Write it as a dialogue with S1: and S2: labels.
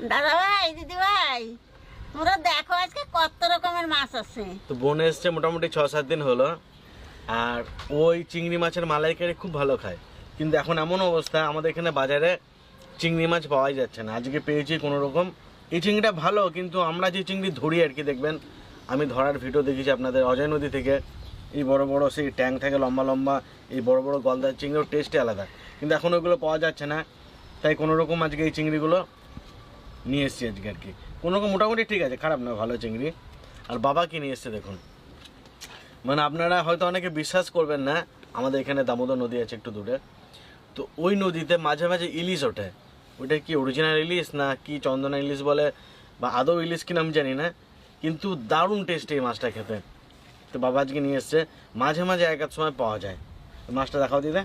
S1: দাদা ভাই, দিদি ভাই, তোমরা দেখো আজকে কত রকমের মাছ আছে।
S2: তো বোন এসছে মোটামুটি 6-7 দিন হলো, আর ওই চিংড়ি মাছের মালাইকারি খুব ভালো খায়। কিন্তু এখন এমন অবস্থা, আমাদের এখানে বাজারে চিংড়ি মাছ পাওয়াই যাচ্ছে না। আজকে পেয়েছি কোনো রকম। এই চিংড়িটা ভালো, কিন্তু আমরা যে চিংড়ি ধরি আর কি, দেখবেন আমি ধরার ভিডিও দেখেছি আপনাদের অজয় নদী থেকে। এই বড় বড় সেই ট্যাঙ্ক থেকে লম্বা লম্বা এই বড় বড় গলদার চিংড়ির টেস্টই আলাদা, কিন্তু এখন ওইগুলো পাওয়া যাচ্ছে না। তাই কোনো রকম আজকে এই চিংড়িগুলো নিয়ে এসেছি আজকে আর কি। কোনো রকম মোটামুটি ঠিক আছে, খারাপ না, ভালো চিংড়ি। আর বাবা কি নিয়ে এসছে দেখুন। মানে আপনারা হয়তো অনেকে বিশ্বাস করবেন না, আমাদের এখানে দামোদর নদী আছে একটু দূরে, তো ওই নদীতে মাঝে মাঝে ইলিশ ওঠে। ওইটা কি অরিজিনাল ইলিশ না কি চন্দনা ইলিশ বলে, বা আদৌ ইলিশ কিনা আমি জানি না, কিন্তু দারুণ টেস্ট এই মাছটা খেতে। তো বাবা আজকে নিয়ে এসছে। মাঝে মাঝে এক এক সময় পাওয়া যায়। মাছটা দেখাও দিদা।